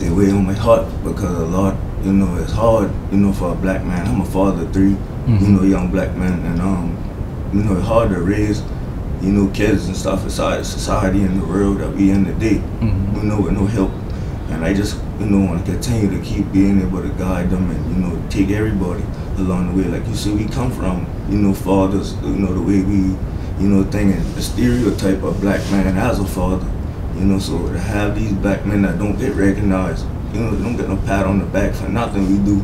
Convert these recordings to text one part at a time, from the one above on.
It weigh on my heart because a lot, you know, it's hard, you know, for a black man. I'm a father of 3, you know, young black men, and you know, it's hard to raise, you know, kids and stuff inside society and the world that we in today, you know, with no help. And I just, you know, want to continue to keep being able to guide them and, you know, take everybody along the way. Like you see, we come from, you know, fathers, you know, the way we, you know, thinking the stereotype of black man as a father, you know, so to have these black men that don't get recognized, you know, don't get no pat on the back for nothing we do,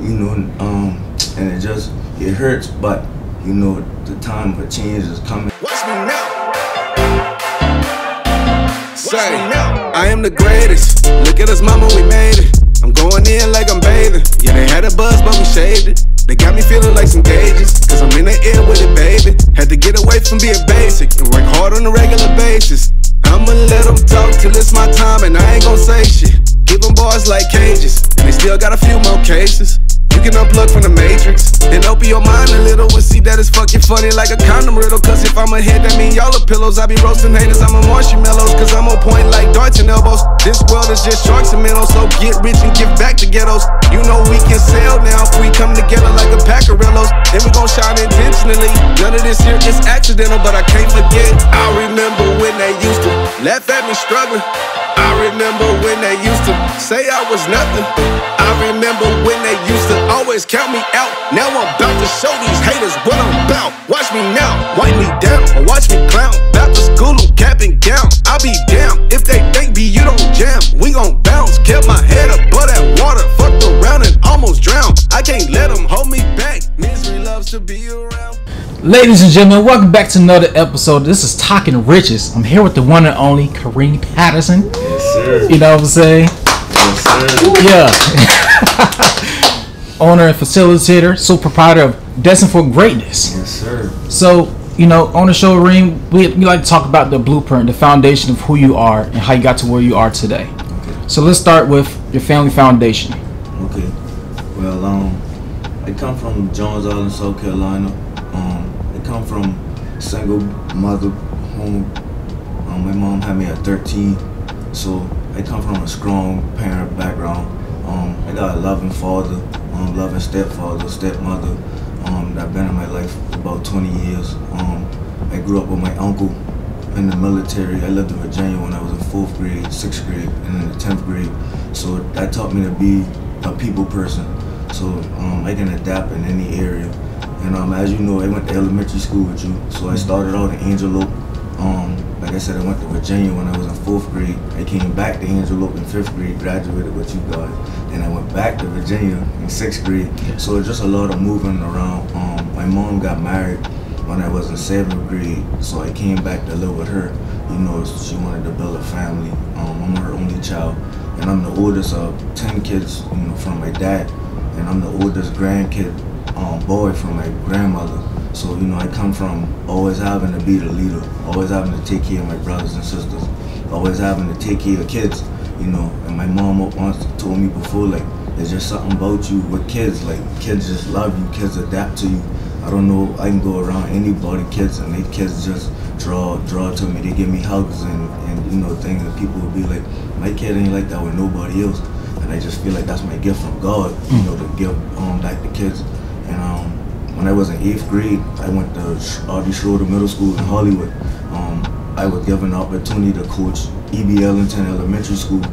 you know, and it hurts, but, you know, the time for change is coming. Watch me now. Say, I am the greatest. Look at us, mama, we made it. I'm going in like I'm bathing. Yeah, they had a buzz, but we shaved it. They got me feeling like some gauges, cause I'm in the air with it, baby. Had to get away from being basic and work hard on a regular basis. I'ma let them talk till it's my time and I ain't gon' say shit. Give them bars like cages, and they still got a few more cases. You can unplug from the matrix, then open your mind a little and see that it's fucking funny like a condom riddle. Cause if I'm ahead, that mean y'all are pillows. I be roasting haters, I'm a marshmallows, cause I'm on point like darts and elbows. This world is just sharks and minnows, so get rich and give back to ghettos. You know we can sell now if we come together like a pack of Rillos. Then we gon' shine intentionally. None of this here is accidental, but I can't forget. I remember when they used to laugh at me struggling. I remember when they used to say I was nothing. I remember when they used to always count me out. Now I'm about to show these haters what I'm about. Watch me now, wipe me down, or watch me clown. Back to school, cap and gown. I'll be down if they think you don't jam. We gon' bounce, kept my head above that water. Fucked around and almost drowned. I can't let them hold me back. Misery loves to be around. Ladies and gentlemen, welcome back to another episode. This is Talking Riches. I'm here with the one and only Karheem Patterson. Yes, sir. You know what I'm saying? Yes, sir. Yeah. Owner and facilitator, sole proprietor of Destined for Greatness. Yes, sir. So, you know, on the show, Reem, we like to talk about the blueprint, the foundation of who you are and how you got to where you are today. Okay. So let's start with your family foundation. Okay. Well, I come from Jones Island, South Carolina. I come from single mother home. My mom had me at 13, so I come from a strong parent background. I got a loving father, loving stepfather, stepmother that been in my life for about 20 years. I grew up with my uncle in the military. I lived in Virginia when I was in 4th grade, 6th grade, and in the 10th grade. So that taught me to be a people person. So I can adapt in any area. And as you know, I went to elementary school with you. So I started out in Antelope. Like I said, I went to Virginia when I was in 4th grade. I came back to Antelope in 5th grade, graduated with you guys. And I went back to Virginia in 6th grade. So it's just a lot of moving around. My mom got married when I was in 7th grade. So I came back to live with her. You know, she wanted to build a family. I'm her only child. And I'm the oldest of 10 kids, you know, from my dad. And I'm the oldest grandkid boy from my grandmother. So, you know, I come from always having to be the leader, always having to take care of my brothers and sisters, always having to take care of kids, you know. And my mom once told me before, like, there's just something about you with kids, like, kids just love you, kids adapt to you. I don't know, I can go around anybody, kids, and they kids just draw to me. They give me hugs and you know, things, and people will be like, my kid ain't like that with nobody else. And I just feel like that's my gift from God, you know, to give back to kids. And when I was in 8th grade, I went to R.D. Schroeder Middle School in Hollywood. I was given the opportunity to coach E.B. Ellington Elementary School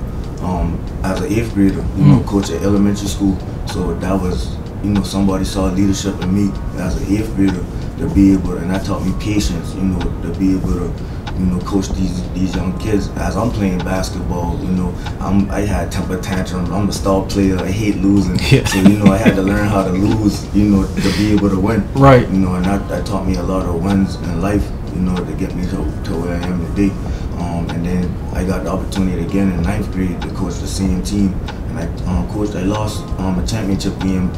as an 8th grader, you know, coach at elementary school. So that was, you know, somebody saw leadership in me as an 8th grader to be able to, and that taught me patience, you know, to be able to, you know, coach these young kids. As I'm playing basketball, you know, I had temper tantrums. I'm a star player. I hate losing. Yeah. So, you know, I had to learn how to lose, you know, to be able to win. Right. You know, and that taught me a lot of wins in life, you know, to get me to where I am today. And then I got the opportunity again in 9th grade to coach the same team. And I lost a championship game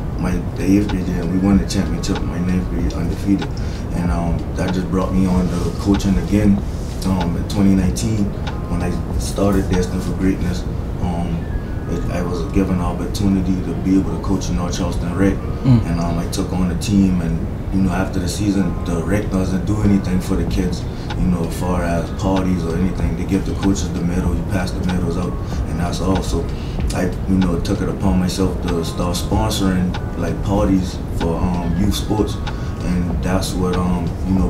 the 8th grade year, and we won the championship in my 9th grade undefeated. And that just brought me on to coaching again. In 2019, when I started Destined for Greatness, I was given the opportunity to be able to coach in North Charleston Rec, and I took on the team. And after the season, the Rec doesn't do anything for the kids, as far as parties or anything. They give the coaches the medal, you pass the medals out, and that's all. So I took it upon myself to start sponsoring like parties for youth sports, and that's what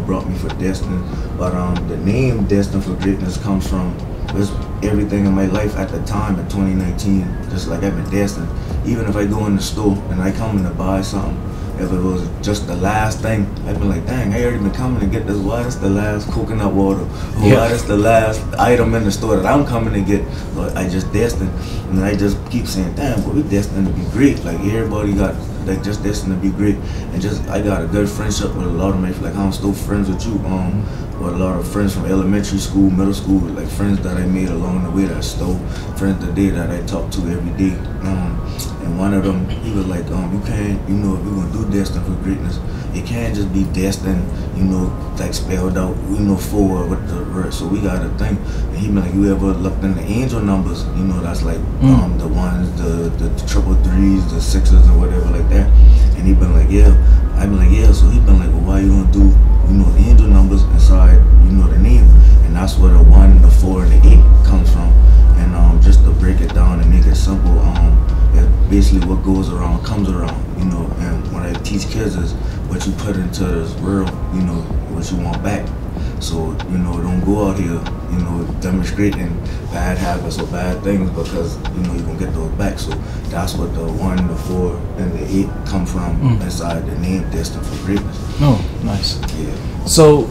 brought me for Destined. But the name Destined for Greatness comes from everything in my life at the time in 2019. Just like I've been destined. Even if I go in the store and I come in to buy something, if it was just the last thing, I'd be like, dang, I already been coming to get this. Why is the last coconut water? Or why is the last item in the store that I'm coming to get? But I just destined, and I just keep saying, damn, but we destined to be great. Like everybody got just destined to be great. And just I got a good friendship with a lot of my, like I'm still friends with you. With a lot of friends from elementary school, middle school, like friends that I made along the way that are still friends today that I talk to every day. And one of them, he was like, you can't, if you're gonna do Destined for Greatness, it can't just be destined, like spelled out, forward with the word. So we got a thing. And he be like, you ever looked in the angel numbers? That's like the ones, the triple threes, the sixes, or whatever like that. And he been like, yeah. I been like, yeah. So he been like, well, why you don't do, angel numbers inside, the name? And that's where the 1, the 4, and the 8 comes from. And just to break it down and make it simple, it's basically what goes around comes around, and what I teach kids is what you put into this world, what you want back. So, don't go out here, demonstrating bad habits or bad things, because, you're going to get those back. So that's what the 1, the 4, and the 8 come from inside the name Destined for Greatness. Oh, nice. Yeah. So,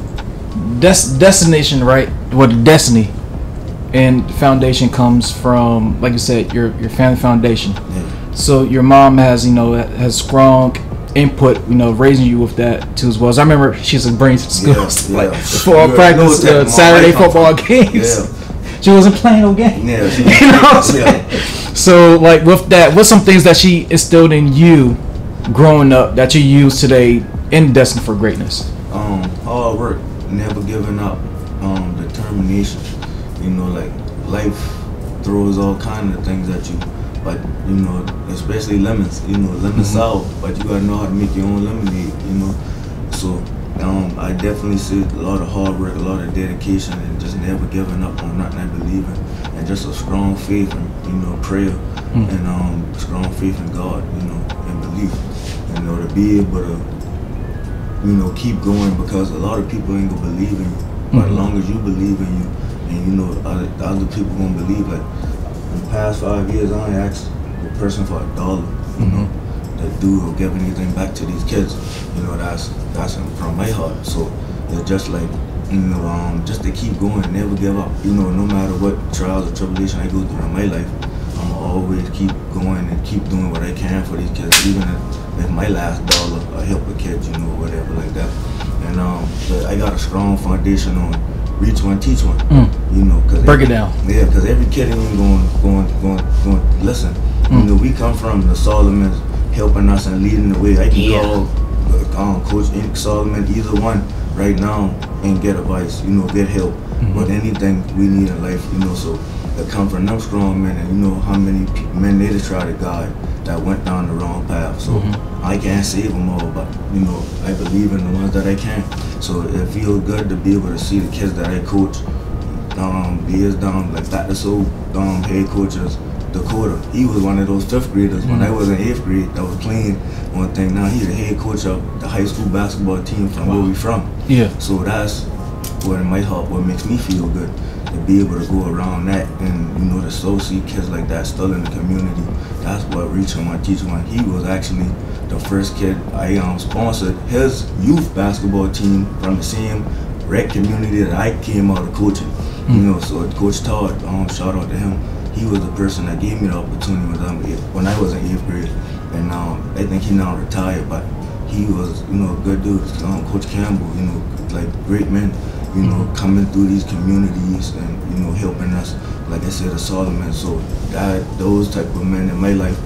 destination, right? Well, the destiny and the foundation comes from, like you said, your family foundation. Yeah. So your mom has, has strong input, raising you with that too as well. As I remember, she used to bring to school, like for practice Saturday football games. Yeah. She wasn't playing no game. Yeah. What I'm saying? So like with that, what's some things that she instilled in you growing up that you use today in Destined for Greatness? Hard work, never giving up, determination. Like life throws all kinds of things at you, but especially lemons. Lemon sour, but you gotta know how to make your own lemonade. So I definitely see a lot of hard work, a lot of dedication, and just never giving up on nothing I believe in, and just a strong faith and prayer, and strong faith in God, and belief, to be able to keep going, because a lot of people ain't gonna believe in you, but as long as you believe in you, and other people gonna believe. Like in the past 5 years, I only asked the person for $1, to do or give anything back to these kids. That's from my heart. So it's just like just to keep going, never give up. No matter what trials or tribulation I go through in my life, I'ma always keep going and keep doing what I can for these kids, even if my last dollar I help a kid, whatever like that. And but I got a strong foundation on reach one, teach one. Cause break it down. Yeah, because every kid ain't going to listen. We come from the Solomons helping us and leading the way. I can call Coach Solomon, either one, right now, and get advice. Get help with anything we need in life. So they come from them strong men, and how many men they just try to guide that went down the wrong path. So I can't save them all, but I believe in the ones that I can. So it feels good to be able to see the kids that I coach years down, like Dr. Soul, head coaches, Dakota. He was one of those 5th graders when I was in 8th grade that was playing one thing. Now he's the head coach of the high school basketball team from where we from. Yeah. So that's what it might help, what makes me feel good, to be able to go around that and to still see kids like that still in the community. That's what reaching one, teaching one. He was actually the first kid I sponsored his youth basketball team from the same rec community that I came out of coaching. So Coach Todd, shout out to him. He was the person that gave me the opportunity when I was in 8th grade. And I think he now retired, but he was, a good dude. Coach Campbell, like great men, coming through these communities and, helping us, like I said, the Solomon. So those type of men in my life,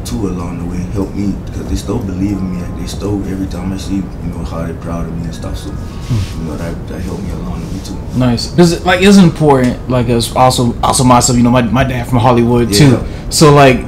too, along the way, help me, because they still believe in me, and they still, every time I see, how they're proud of me and stuff. So, that helped me along the way too. Nice. Because it's important, like, as also myself, my dad from Hollywood too. So like,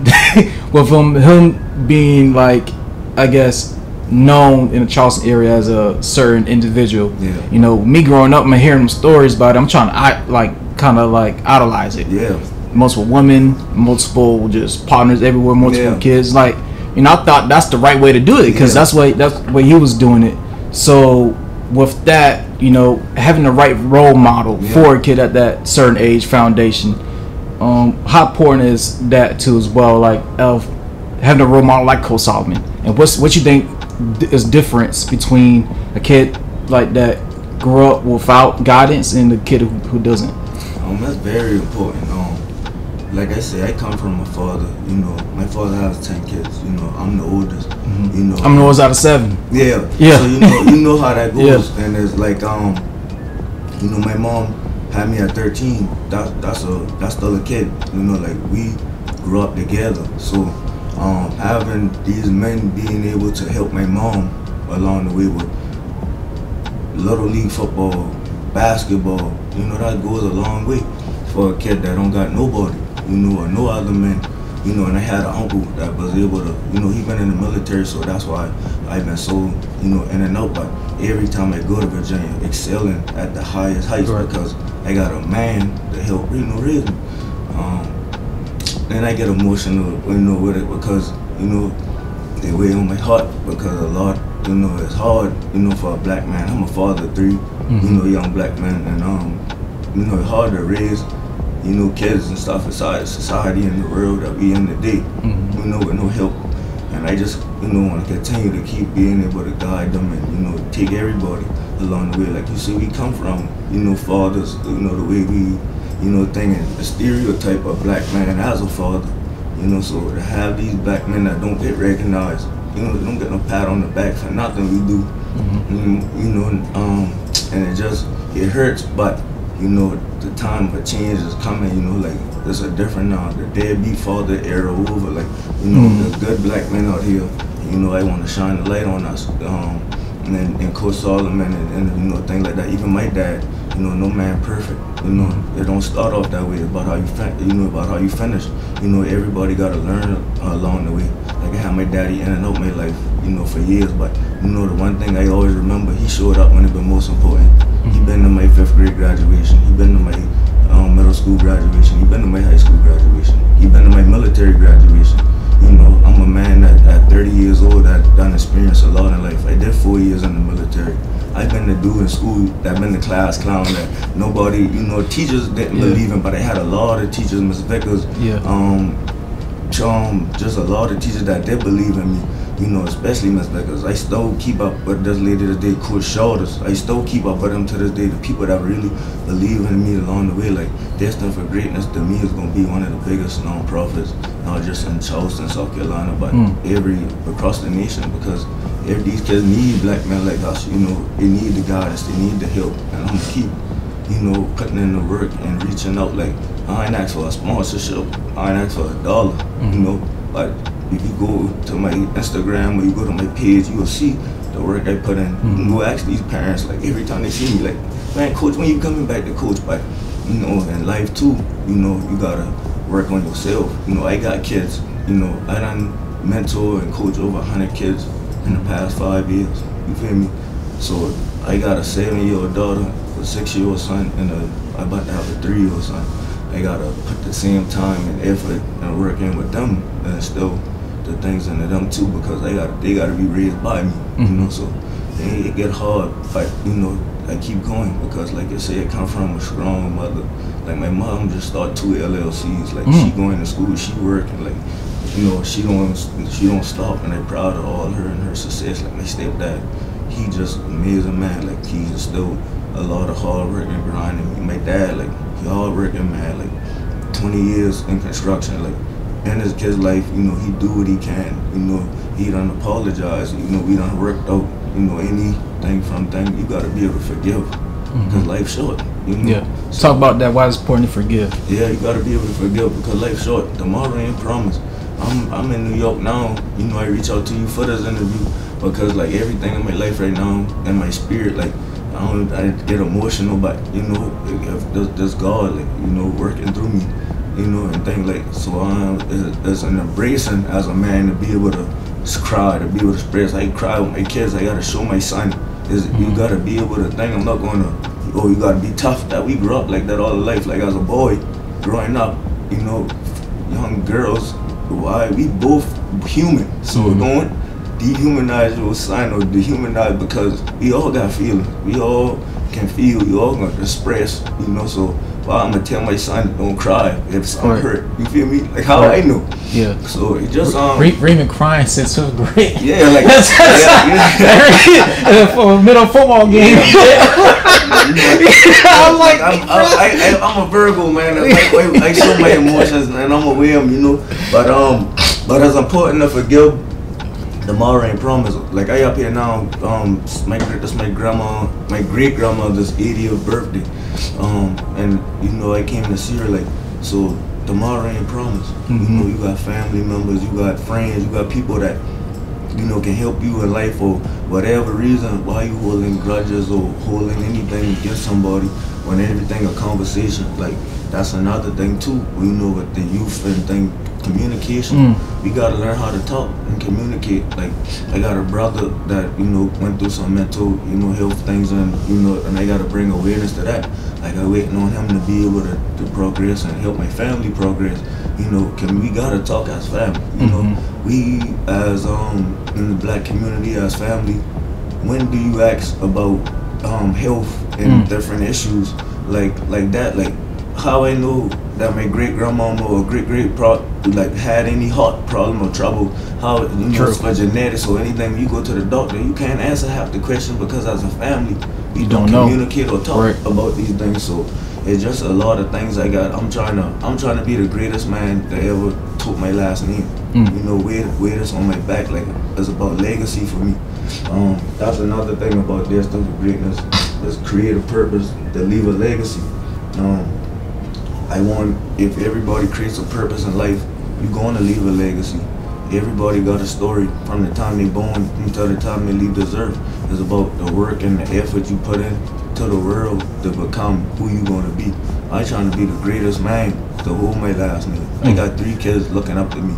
with him being like, I guess, known in the Charleston area as a certain individual. Yeah. You know, me growing up and hearing them stories about it, I'm trying to kind of idolize it. Yeah. Multiple women, multiple just partners everywhere, multiple kids. Like, you know, I thought that's the right way to do it because that's the way he was doing it. So with that, you know, having the right role model for a kid at that certain age, foundation. How important is that too as well? Like, of having a role model like Coach Solomon, and what you think is difference between a kid like that grew up without guidance and the kid who doesn't? That's very important. Like I said, I come from my father. You know, my father has 10 kids. You know, I'm the oldest. Mm-hmm. You know, I'm the oldest out of 7. Yeah. So you know how that goes. And it's like you know, my mom had me at 13. That's still a kid. You know, like we grew up together. So having these men being able to help my mom along the way with little league football, basketball, you know, that goes a long way for a kid that don't got nobody, you know, or no other men, you know. And I had an uncle that was able to, you know, he been in the military, so that's why I've been so, you know, in and out. But every time I go to Virginia, excelling at the highest heights because I got a man to help, you know, raise me. And I get emotional, you know, with it because, you know, they weigh on my heart because a lot, you know, it's hard, you know, for a black man. I'm a father of 3, you know, young black men, and you know, it's hard to raise, you know, kids and stuff inside society and the world that we in today, you know, with no help. And I just, you know, want to continue to keep being able to guide them and, you know, take everybody along the way. Like you see, we come from, you know, fathers, you know, the way we, you know, thinking the stereotype of black man as a father, you know. So to have these black men that don't get recognized, you know, they don't get no pat on the back for nothing we do, you know, and it hurts, but, you know, the time of change is coming, you know, like, it's a different now, the deadbeat father era over, like, you know, the good black men out here, you know, I want to shine the light on us, and Coach Solomon and you know, things like that. Even my dad, you know, no man perfect, you know, it don't start off that way, about how you finish, you know, everybody got to learn along the way. Like I had my daddy in and out my life, you know, for years, but, you know, the one thing I always remember, he showed up when it was most important. He been to my 5th grade graduation, he been to my middle school graduation, he been to my high school graduation, he been to my military graduation. You know, I'm a man that at 30 years old that done experienced a lot in life. I did 4 years in the military. I've been the dude in school that been the class clown that nobody, you know, teachers didn't believe in, but I had a lot of teachers, Ms. Vickers, just a lot of teachers that did believe in me, you know, especially Ms. Vickers. I still keep up with this lady today, Coach Shoulders. I still keep up with them to this day. The people that really believe in me along the way, like Destined for Greatness, to me is going to be one of the biggest non-profits, not just in Charleston, South Carolina, but across the nation, because if these kids need black men like us, you know, they need the guidance, they need the help, and I'm going to keep, you know, putting in the work and reaching out. Like, I ain't asked for a sponsorship, I ain't asked for $1, you know, but if you go to my Instagram or you go to my page, you will see the work I put in. You can go ask these parents, like, every time they see me, like, man, coach, when you coming back to coach? But, you know, in life too, you know, you gotta work on yourself. You know, I got kids, you know, I done mentor and coach over 100 kids in the past 5 years, you feel me? So I got a 7-year-old daughter, a 6-year-old son, and I'm about to have a 3-year-old son. I gotta put the same time and effort and work in with them and instill the things into them too, because they gotta be raised by me, you know. So it get hard, but, you know, I keep going because, like I said, I come from a strong mother. Like, my mom just started 2 LLCs. Like, she going to school, she working. Like, you know, she don't stop, and I'm proud of all her and her success. Like, my stepdad, he just amazing man. Like, he's still a lot of hard work and grinding. My dad, like, he hard working man. Like, 20 years in construction. Like, in his kid's life, you know, he do what he can. You know, he don't apologize. You know, we done worked out. You know, anything from thing, you gotta be able to forgive, because life's short. You know? Yeah. So, talk about that. Why it's important to forgive? Yeah, you gotta be able to forgive because life's short. Tomorrow ain't promised. I'm in New York now. You know, I reach out to you for this interview because, like, everything in my life right now, in my spirit, like, I get emotional, but, you know, if there's God, like, you know, working through me, you know, and things like, so it's an embracing as a man to be able to cry, to be able to express. I cry with my kids, I gotta show my son, you gotta be able to think, I'm not gonna, you gotta be tough. That we grew up like that all life, like as a boy, growing up, you know, young girls, we both human, so don't dehumanize your son or dehumanize, because we all got feelings, we all can feel, we all gonna express, you know, so I'm gonna tell my son, don't cry if something hurt. You feel me? Like how I know. Yeah. So it just Raymond crying since 5th grade. Yeah, like for a middle football game. I'm like I'm a Virgo, man. I show my emotions and I'm aware of them, you know. But it's important to forgive tomorrow and promise. Like I up here now, my great grandmother's 80th birthday. And you know, I came to see her, like, so tomorrow ain't promise. You know, you got family members, you got friends, you got people that, you know, can help you in life for whatever reason. Why you holding grudges or holding anything against somebody when everything a conversation? Like that's another thing too. You know, with the youth and thing, communication. We gotta learn how to talk and communicate. Like I got a brother that, you know, went through some mental, you know, health things, and you know, and I gotta bring awareness to that. Like I'm waiting on him to be able to progress and help my family progress. You know, we gotta talk as family. You know, we as in the black community as family. When do you ask about health and different issues like that? Like how I know that my great grandmama or great like had any heart problem or trouble, how, you know, it's for genetics or anything. When you go to the doctor, you can't answer half the question because as a family we don't communicate or talk about these things. So it's just a lot of things I got. I'm trying to be the greatest man that ever took my last name. You know, wear this on my back, like it's about legacy for me. That's another thing about Destined for Greatness, is create a purpose to leave a legacy. I want, if everybody creates a purpose in life, you're going to leave a legacy. Everybody got a story from the time they're born until the time they leave this earth. It's about the work and the effort you put in to the world to become who you're going to be. I'm trying to be the greatest man to hold my last name. I got 3 kids looking up to me.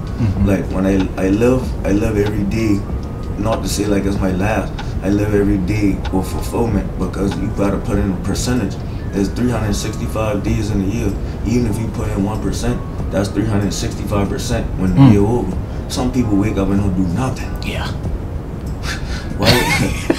Like when I live every day, not to say like it's my last, I live every day with fulfillment, because you got to put in a percentage. There's 365 days in a year. Even if you put in 1%, that's 365% when the year over. Some people wake up and don't do nothing. Yeah. Why?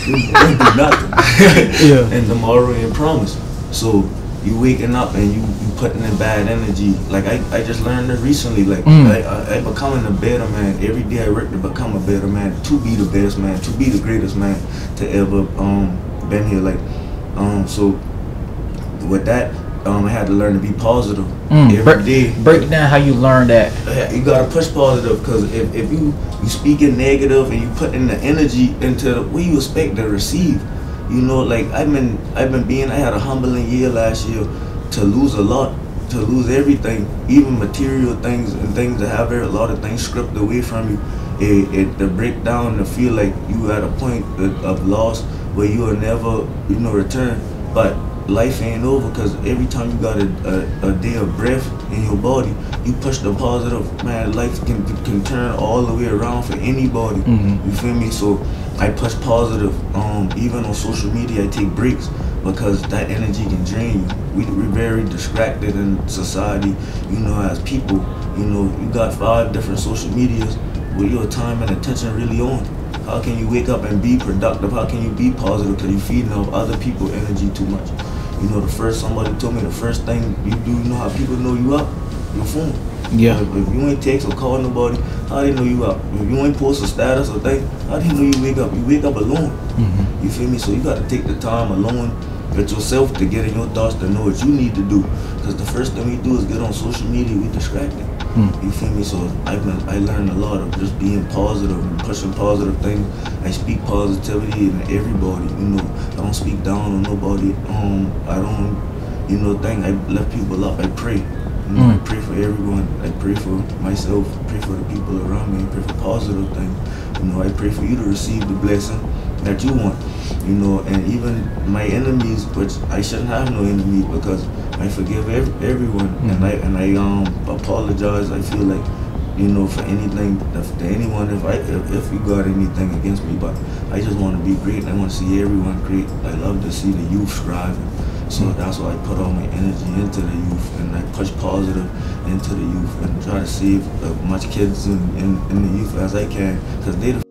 You don't do nothing. And tomorrow ain't promise. So you waking up and you putting in bad energy. Like I just learned this recently. Like I becoming a better man. Every day I work to become a better man, to be the best man, to be the greatest man to ever been here. Like so with that, I had to learn to be positive every day. Break down how you learned that. You gotta push positive, because if you speaking negative and you putting the energy into what you expect to receive. You know, like I had a humbling year last year, to lose a lot, to lose everything, even material things and things that have a lot of things stripped away from you. It to break down, to feel like you at a point of loss where you will never, you know, return. But life ain't over, because every time you got a day of breath in your body, you push the positive, man. Life can turn all the way around for anybody. You feel me? So I push positive. Even on social media, I take breaks, because that energy can drain you. We're very distracted in society, you know, as people. You know, you got 5 different social medias where your time and attention really on. How can you wake up and be productive? How can you be positive? Because you're feeding off other people's energy too much. You know, somebody told me the first thing you do, you know how people know you up? Your phone. Yeah. If you ain't text or call nobody, how they know you up? If you ain't post a status or thing, how they know you wake up? You wake up alone. You feel me? So you got to take the time alone with yourself to get in your thoughts, to know what you need to do. Because the first thing we do is get on social media, we distracted. You feel me? So I learned a lot of just being positive and pushing positive things. I speak positivity in everybody. You know, I don't speak down on nobody. I don't, you know, I lift people up. I pray. You know, I pray for everyone. I pray for myself. I pray for the people around me. I pray for positive things. You know, I pray for you to receive the blessing that you want. You know, and even my enemies, which I shouldn't have no enemies, because I forgive everyone, and I apologize. I feel like, you know, for anything, to anyone, if you got anything against me, but I just want to be great. I want to see everyone great. I love to see the youth striving. So that's why I put all my energy into the youth, and I push positive into the youth, and try to save as much kids in the youth as I can, because they the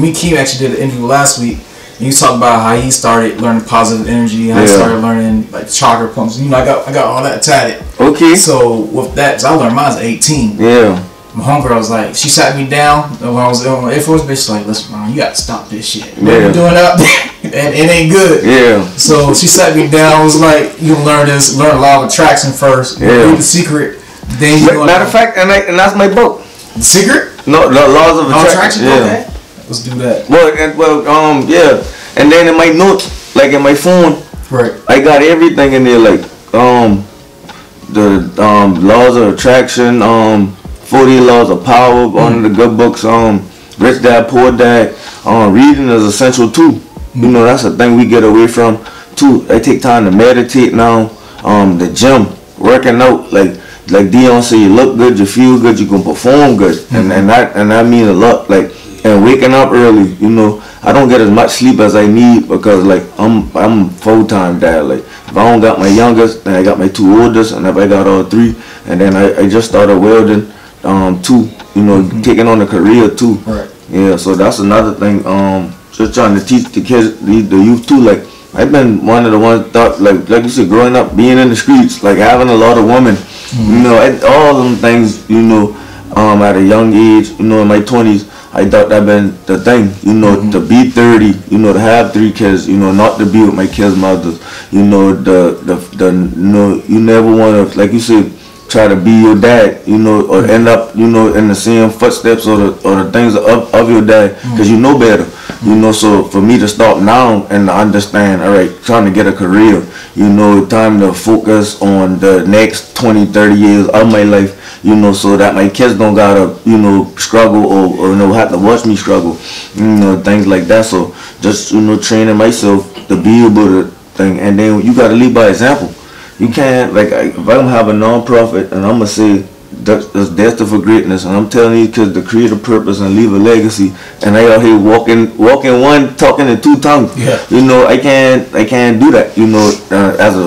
Me and Keem actually did an interview last week. And you talk about how he started learning positive energy, how he started learning like chakra pumps. You know, I got all that tatted. Okay. So with that, cause I learned mine at 18. Yeah. My homegirl was like, she sat me down when I was on Air Force Base. She's like, listen, man, you got to stop this shit. What you doing out there? And it ain't good. Yeah. So she sat me down. Was like, you learn this, learn law of attraction first. Yeah. Read The Secret. Then you Matter of fact, and that's my book. The Secret? No, the laws of attraction. Yeah. Okay. Let's do that. Yeah. And then in my notes, like in my phone, right, I got everything in there, like the laws of attraction, 40 laws of power, one of the good books, Rich Dad Poor Dad. Reading is essential too. You know, that's a thing we get away from too. I take time to meditate now. The gym, working out, like Dion said, you look good, you feel good, you can perform good, and that means a lot. Like, and waking up early, you know, I don't get as much sleep as I need, because like I'm full-time dad. Like, if I don't got my youngest, then I got my two oldest, and if I got all three, and then I just started welding too, you know, taking on a career too. Right. Yeah, so that's another thing. Just trying to teach the kids, the youth too. Like, I've been one of the ones that, like you said, growing up, being in the streets, like having a lot of women, you know, all them things, you know, at a young age, you know, in my 20s, I thought that been the thing, you know, to be 30, you know, to have 3 kids, you know, not to be with my kids' mothers, you know, you know, you never want to, like you said, try to be your dad, you know, or end up, you know, in the same footsteps or the things of your dad, because you know better, you know. So for me to start now and to understand, all right, trying to get a career, you know, time to focus on the next 20, 30 years of my life, you know, so that my kids don't gotta, you know, struggle or you know, have to watch me struggle, you know, things like that. So just, you know, training myself to be able to thing, and then you gotta lead by example. You can't, like, if I don't have a non-profit and I'm gonna say that's destined for greatness, and I'm telling these kids to create a purpose and leave a legacy, and I out here walking one, talking in 2 tongues. Yeah. You know, I can't do that. You know,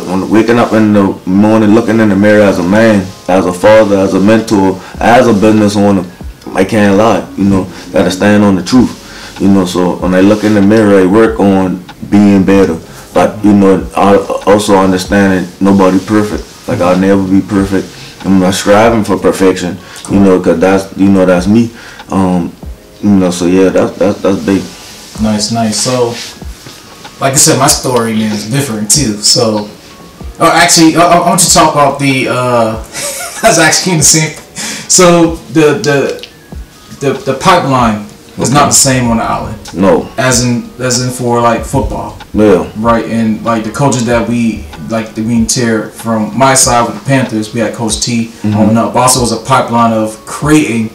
when waking up in the morning, looking in the mirror as a man, as a father, as a mentor, as a business owner, I can't lie. You know, gotta stand on the truth. You know, so when I look in the mirror, I work on being better. But, you know, I also understanding nobody perfect. Like, I'll never be perfect. I'm not striving for perfection, you know, because that's, you know, that's me. You know, so yeah, that's big. Nice. So, like I said, my story, man, is different too. So, actually, I want to talk about the. That's actually the same. So the pipeline is not the same on the island. No. As in for like football. Yeah. Right, and like the coaches that we tear from my side with the Panthers, we had Coach T on up. Also, was a pipeline of creating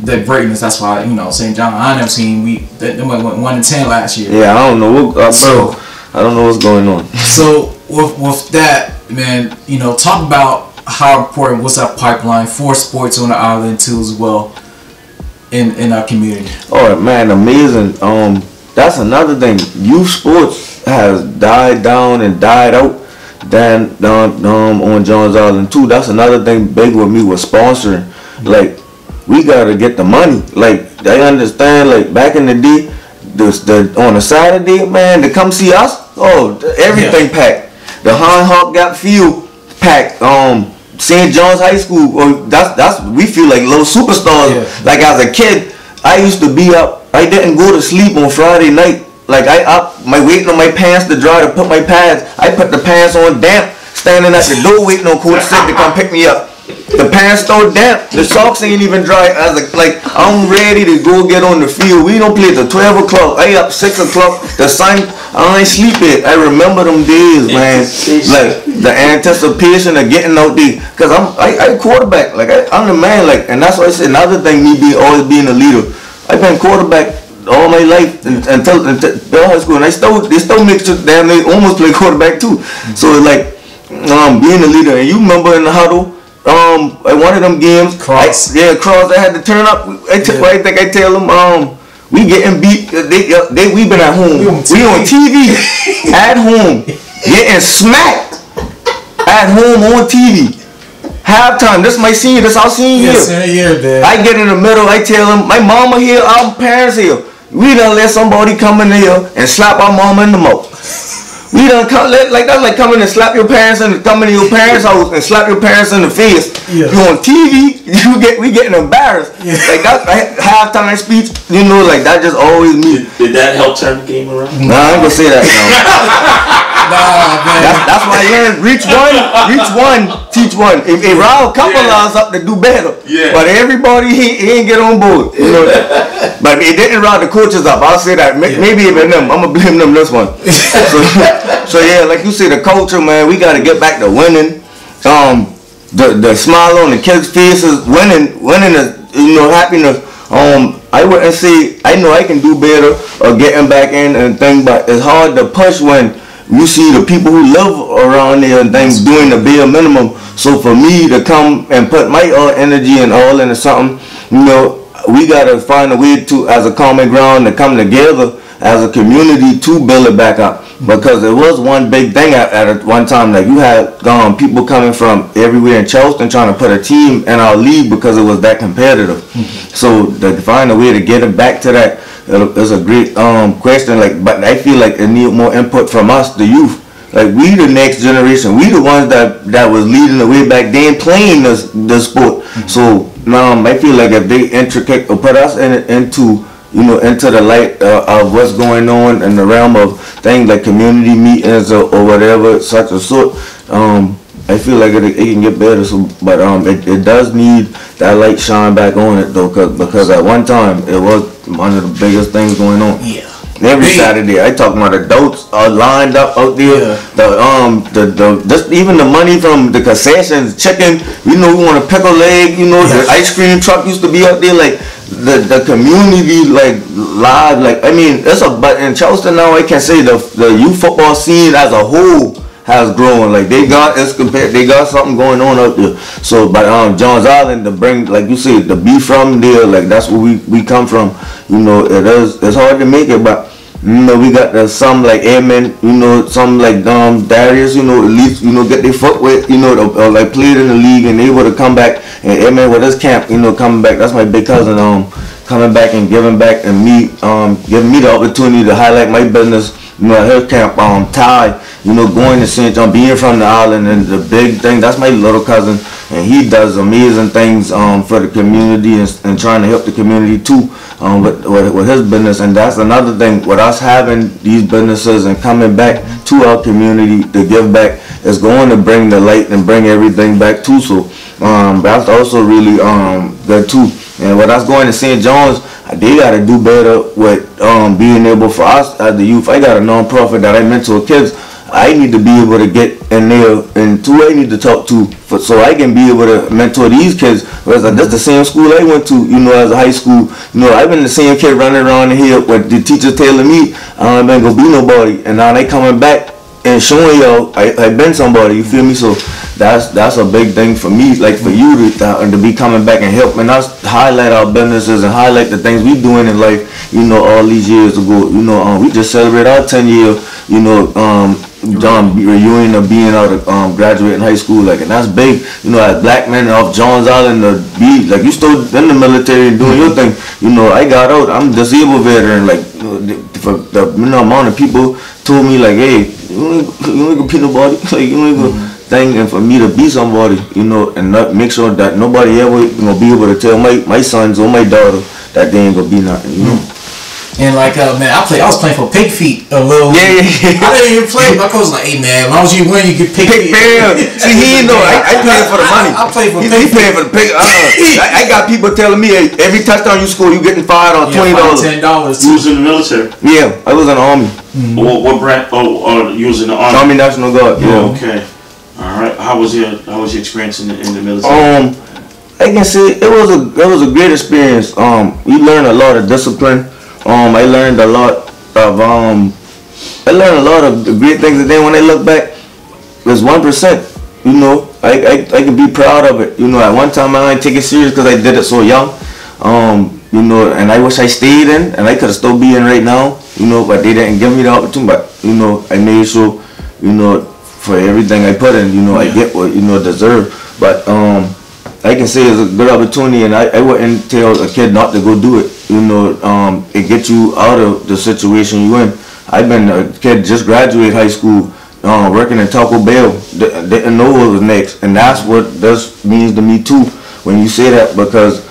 the greatness. That's why, you know, St. John I team, they went 1-10 last year. Yeah, I don't know I don't know what's going on. So with that, man, you know, talk about how important was that pipeline for sports on the island too as well in our community. Oh man, amazing. That's another thing. Youth sports has died down and died out on Jones Island too. That's another thing big with me with sponsoring. Like, we gotta get the money. Like, I understand, like, back in the day, on a Saturday, man, to come see us, everything packed. The Han Hawk got field packed. St. John's High School, that's we feel like little superstars. Yeah. Like, as a kid, I used to be up. I didn't go to sleep on Friday night. Like, waiting on my pants to dry to put my pads. I put the pants on damp, standing at the door waiting on Coach Sid to come pick me up. The pants so damp, the socks ain't even dry. I'm ready to go get on the field. We don't play till 12 o'clock. I up 6 o'clock. The sun, I ain't sleep yet. I remember them days, man. Like, the anticipation of getting out there. Cause I quarterback. Like, I'm the man. Like, and that's why I said another thing. Always being a leader. I've been quarterback all my life until high school, and they still make sure damn they almost play quarterback too. So like, being a leader. And you remember in the huddle, at one of them games, Cross. Cross. I had to turn up. I think I tell them, we getting beat. We been at home. We on TV at home, getting smacked at home on TV. Halftime. This is my senior. This our senior year. Man. I get in the middle. I tell them, my mama here, our parents here. We done let somebody come in here and slap our mama in the mouth. We done come like that's like coming and slap your parents and come into your parents' house and slap your parents in the face. Yeah. You on TV, we getting embarrassed. Yeah. Like that halftime speech, you know, like that just always me. Did that help turn the game around? Nah, I ain't gonna say that. Nah, man. That's why I learned reach one, teach one. If Raul couple us up to do better. Yeah. But everybody he ain't get on board. You know. But it didn't rile the coaches up. I'll say that. Maybe even them. I'm gonna blame them this one. So yeah, like you say, the culture, man, we gotta get back to winning. The smile on the kids' faces, winning is, you know, happiness. I wouldn't say I know I can do better or getting back in and things, but it's hard to push when you see the people who live around there and things doing the bare minimum. So for me to come and put my energy and all into something, you know, we gotta find a way to, as a common ground, to come together as a community to build it back up. Because it was one big thing at one time. Like you had people coming from everywhere in Charleston trying to put a team in our league because it was that competitive. So to find a way to get it back to that is a great question. Like, but I feel like it need more input from us, the youth. Like we the next generation. We the ones that was leading the way back then, playing the sport. So I feel like if they intricate or put us into the light of what's going on in the realm of things like community meetings or whatever, such a sort, I feel like it can get better. So, but it does need that light shine back on it though, because at one time it was one of the biggest things going on. Yeah. Every Saturday, I talk about adults are lined up out there. Yeah. Just even the money from the concessions, chicken. You know, we want a pickle leg. You know, the ice cream truck used to be out there. Like the community, like live. Like I mean, but in Charleston now, I can say the youth football scene as a whole has grown. Like they got something going on out there. So, but Johns Island to bring, like you said, to be from there, like that's where we come from. You know, it's hard to make it, but you know we got some like Airmen, you know, some like Darius, you know, at least you know get their foot wet, you know, or like played in the league and able to come back and Airmen with his camp, you know, coming back. That's my big cousin coming back and giving back and giving me the opportunity to highlight my business. You know, at her camp, Ty, you know, going to St. John, being from the island, and the big thing, that's my little cousin, and he does amazing things for the community and trying to help the community too with his business. And that's another thing, with us having these businesses and coming back to our community to give back, is going to bring the light and bring everything back too. So that's also really good too. And with us going to St. John's, they got to do better with being able for us as the youth. I got a non-profit that I mentor kids. I need to be able to get in there, and two, I need to talk to so I can be able to mentor these kids. Whereas that's the same school I went to, you know, as a high school. You know, I've been the same kid running around here with the teachers telling me I ain't gonna be nobody, and now they coming back and showing y'all I've been somebody. You feel me? So that's a big thing for me, like for you to be coming back and helping us highlight our businesses and highlight the things we doing in life. You know, all these years ago, you know, we just celebrate our 10-year, you know, reunion of being out of graduating high school, like, and that's big. You know, as black men off Johns Island to be like, you still in the military and doing your thing. You know, I got out. I'm a disabled veteran. Like, for the amount of people told me like, hey, you ain't gonna be nobody. Like, you ain't gonna thing. And for me to be somebody, you know, and not make sure that nobody ever gonna be able to tell my sons or my daughter that they ain't gonna be nothing. You know. And like, man, I was playing for Pig Feet a little. Yeah. I didn't even play. My coach was like, hey, man, as long as you win, you get Pig Feet. See, he didn't know. I playing for the money. I played for Pig Feet. He playing for the Pig. I got people telling me, hey, every touchdown you score, you getting fired on $20. $10. You was in the military? Yeah, I was in the Army. What branch? Oh, you was in the Army? Army National Guard. Yeah. Okay. All right. How was your experience in the military? I can say it was a great experience. We learned a lot of discipline. I learned a lot of the great things. And then when I look back, it's 1%. You know, I can be proud of it. You know, at one time I didn't take it serious because I did it so young. You know, and I wish I stayed in, and I could have still be in right now. You know, but they didn't give me the opportunity. But you know, I made sure, you know, for everything I put in, you know, I get what, you know, deserve. But I can say it's a good opportunity, and I wouldn't tell a kid not to go do it. You know, it gets you out of the situation you in. I've been a kid just graduated high school, working in Taco Bell. Didn't know what was next, and that's what this means to me too. When you say that, because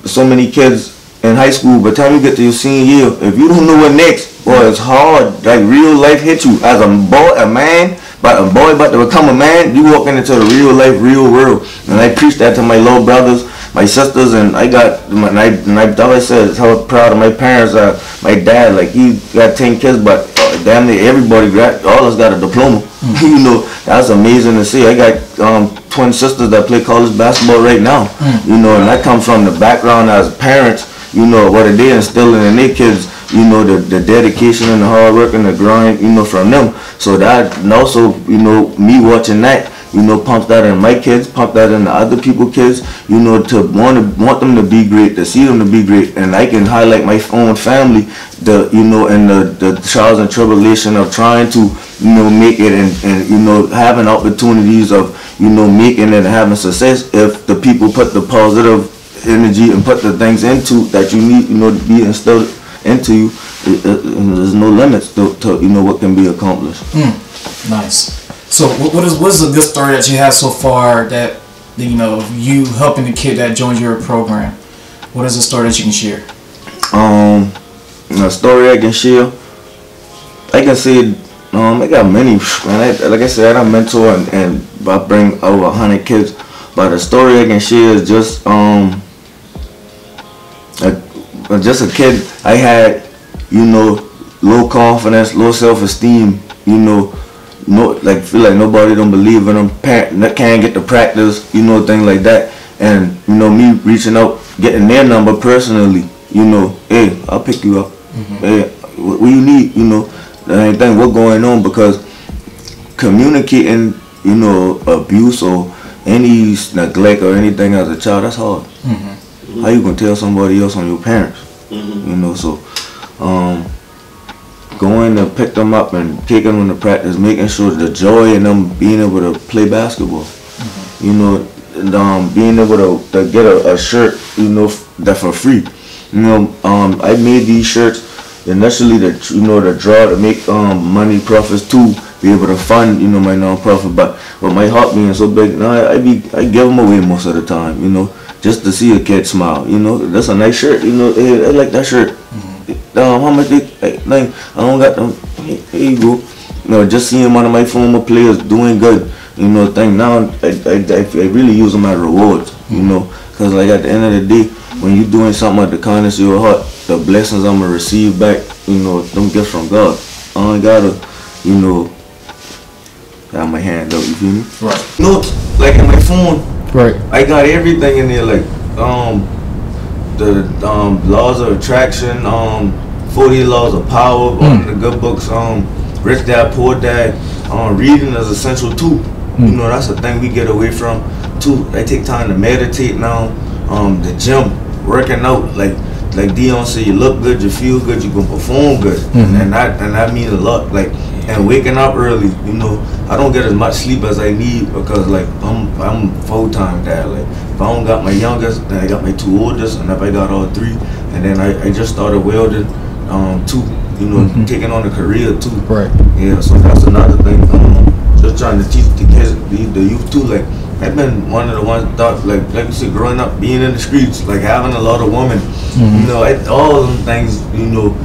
so many kids in high school, by the time you get to your senior year, if you don't know what next, boy, it's hard. Like real life hits you as a boy, a man. But a boy about to become a man, you walking into the real life, real world. And I preach that to my little brothers, my sisters, and I said how proud of my parents are. My dad, like, he got 10 kids, but damn near everybody all of us got a diploma. You know, that's amazing to see. I got twin sisters that play college basketball right now. You know, and I come from the background as parents, you know, what they instilling in their kids, you know, the dedication and the hard work and the grind, you know, from them. So that, and also, you know, me watching that, you know, pump that in my kids, pump that in the other people's kids, you know, to want them to be great, to see them to be great. And I can highlight my own family, you know, and the trials and tribulation of trying to, you know, make it and you know, having opportunities of, you know, making it and having success if the people put the positive energy and put the things into that you need, you know, to be instilled into you. There's no limits to you know, what can be accomplished. Nice. So what is a good story that you have so far that, you know, you helping the kid that joined your program? What is a story that you can share? A story I can share, I can say, I got many, man. Like I said, I mentor and I bring over 100 kids. But a story I can share is just a kid I had, you know, low confidence, low self-esteem, you know, like feel like nobody don't believe in them, parent can't get to practice, you know, things like that. And you know, me reaching out, getting their number personally, you know, hey, I'll pick you up. Hey, what you need, you know, anything, what going on, because communicating, you know, abuse or any neglect or anything as a child, that's hard. How you gonna tell somebody else on your parents? You know, so going to pick them up and taking them to practice, making sure the joy in them being able to play basketball. You know, and being able to get a shirt, you know, that for free. You know, I made these shirts initially to, you know, to draw to make money profits to be able to fund, you know, my nonprofit. But with my heart being so big, you know, I give them away most of the time, you know, just to see a kid smile. You know, that's a nice shirt. You know, hey, I like that shirt. How much I don't got them. Here you go. You know, just seeing one of my former players doing good, you know, thing now, I really use them as rewards, you know, because like at the end of the day, when you're doing something at the kindness of your heart, the blessings I'm gonna receive back, you know, them gifts from God. I ain't gotta, you know, have my hand up, you feel me? Right. Notes, like in my phone, Right. I got everything in there, like the laws of attraction, 40 laws of power, the good books, Rich Dad, Poor Dad. Reading is essential too. You know, that's the thing we get away from too. I take time to meditate now. The gym, working out, like Dion said, you look good, you feel good, you can perform good, and that means a lot. Like, and waking up early, you know, I don't get as much sleep as I need because like I'm full-time dad. Like, if I don't got my youngest, then I got my two oldest, and if I got all three, and then I just started welding too, you know, taking on a career too. Right. Yeah, so that's another thing. Just trying to teach the kids, the youth too. Like, I've been one of the ones that, like you said, growing up, being in the streets, like having a lot of women, you know, all of them things, you know,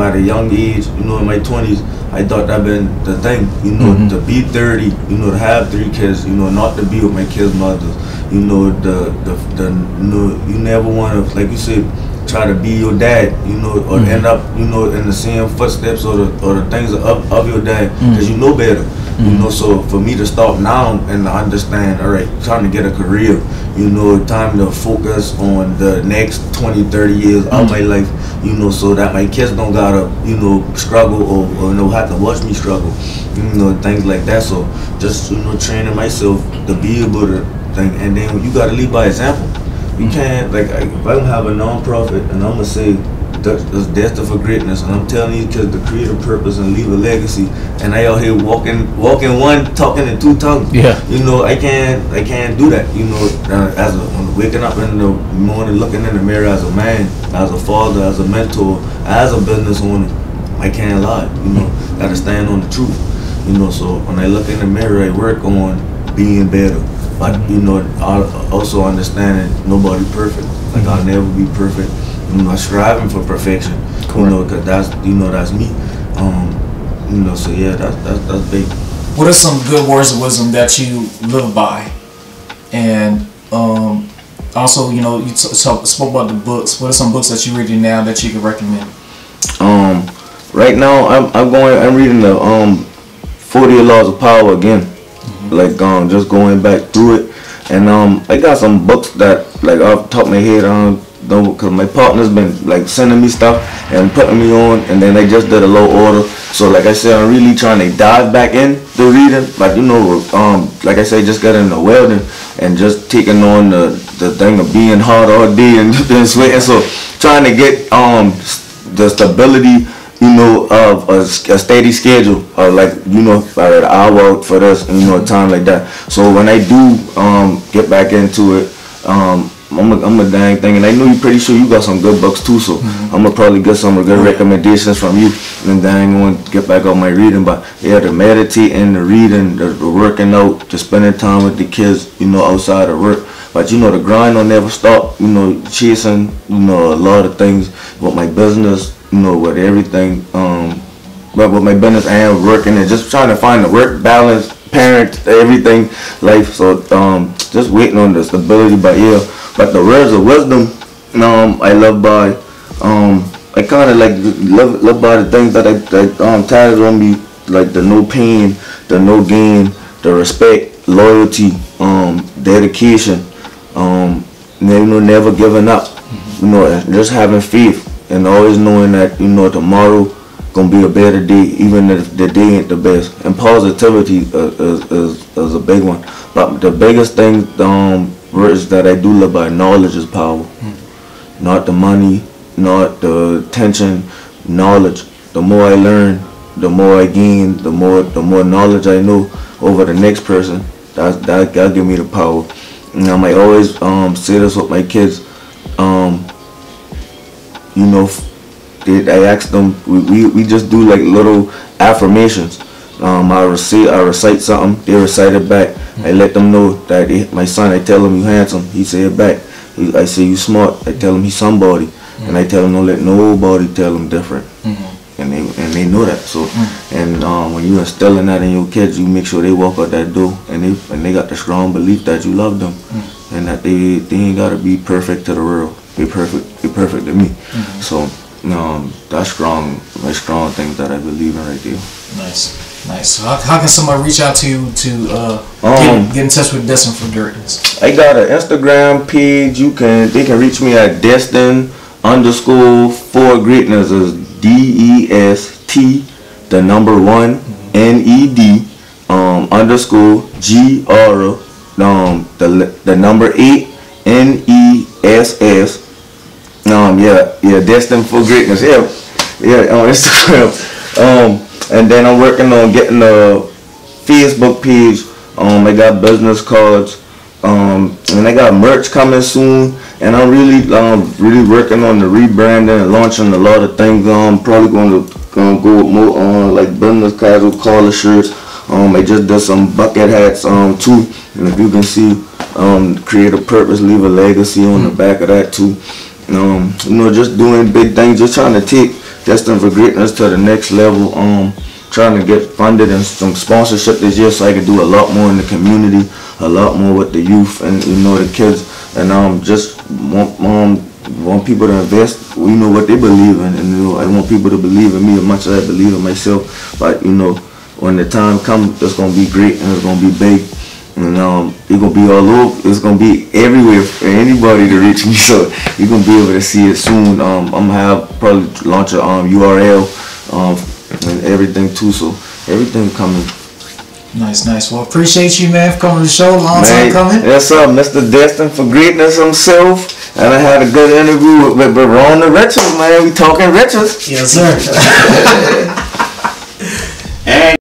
at a young age, you know, in my 20s, I thought that been the thing, you know, to be 30, you know, to have 3 kids, you know, not to be with my kids' mothers, you know, you know, you never want to, like you said, try to be your dad, you know, or end up, you know, in the same footsteps or the things of your dad, because you know better. You know, so for me to start now and to understand, all right, trying to get a career, you know, time to focus on the next 20, 30 years of my life, you know, so that my kids don't gotta, you know, struggle or you know, have to watch me struggle, you know, things like that. So just, you know, training myself to be able to think, and then you gotta lead by example. You can't, like, if I don't have a non-profit and I'm gonna say, that's destined for greatness, and I'm telling you, because to create a purpose and leave a legacy, and I out here walking one, talking in two tongues. Yeah. You know, I can't do that. You know, as when waking up in the morning, looking in the mirror as a man, as a father, as a mentor, as a business owner, I can't lie. You know, gotta stand on the truth. You know, so when I look in the mirror, I work on being better. But you know, I also understanding nobody perfect. Like I'll never be perfect. You know, striving for perfection. Cool. You know, cause that's me. You know, so yeah, that's big. What are some good words of wisdom that you live by? And also, you know, you spoke about the books. What are some books that you're reading now that you can recommend? Right now I'm reading the 40 Laws of Power again. Like just going back through it, and I got some books that like off the top of my head because my partner's been like sending me stuff and putting me on, and then they just did a low order. So like I said, I'm really trying to dive back in the reading, like you know, like I said, just getting the welding and just taking on the thing of being hard all day and sweating. So trying to get the stability, you know, of a steady schedule, like, you know, an hour out for this, and, you know, a time like that. So when I do get back into it, I'm a dang thing, and I know you're pretty sure you got some good books too, so I'm gonna probably get some good recommendations from you, and then I'm gonna get back on my reading. But yeah, the meditating, the reading, the working out, the spending time with the kids, you know, outside of work. But you know, the grind will never stop, you know, chasing, you know, a lot of things with my business, you know, with everything, but with my business and working and just trying to find the work balance, parent, everything, life. So just waiting on the stability. But yeah, but the words of wisdom, I love by, I kind of like love by the things that I tatted on me, like the no pain, the no gain, the respect, loyalty, dedication, you know, never giving up, you know, just having faith. And always knowing that, you know, tomorrow gonna be a better day, even if the day ain't the best. And positivity is a big one. But the biggest thing, words that I do live by, knowledge is power. Not the money, not the attention, knowledge. The more I learn, the more I gain, the more knowledge I know over the next person. That'll give me the power. And I might always say this with my kids. You know, I ask them, we just do like little affirmations. I recite something, they recite it back. I let them know that my son, I tell him you handsome, he say it back. I say you smart, I tell him he's somebody. And I tell him don't let nobody tell him different. And they know that. So and when you instilling that in your kids, you make sure they walk out that door and they got the strong belief that you love them and that they ain't gotta be perfect to the world. They're perfect to me. So that's strong things that I believe in right there. Nice. So how can somebody reach out to you to get in touch with Destined for Greatness? I got an Instagram page. They can reach me at Destined _ Greatness is DEST the number 1 NED _ GR the number 8 NESS. Yeah, Destined for Greatness. Yeah, on Instagram. And then I'm working on getting a Facebook page. I got business cards. And I got merch coming soon. And I'm really working on the rebranding and launching a lot of things. I'm probably going to go more on like business casual collar shirts. I just did some bucket hats too. And if you can see, create a purpose, leave a legacy on the back of that too. You know, just doing big things, just trying to take Destined for Greatness to the next level. Trying to get funded and some sponsorship this year so I can do a lot more in the community, a lot more with the youth and, you know, the kids. And just want want people to invest, you know, what they believe in, and you know, I want people to believe in me as much as I believe in myself. But you know, when the time comes, it's gonna be great and it's gonna be big, and it's gonna be all over. It's gonna be everywhere for anybody to reach me. So you're gonna be able to see it soon. I'm gonna have probably launch a URL and everything too. So everything coming. Nice. Well, appreciate you, man, for coming to the show. Long time coming. Yes, sir. Mr. Destined for Greatness himself. And I had a good interview with Ron the Richards, man. We talking Richards. Yes, sir.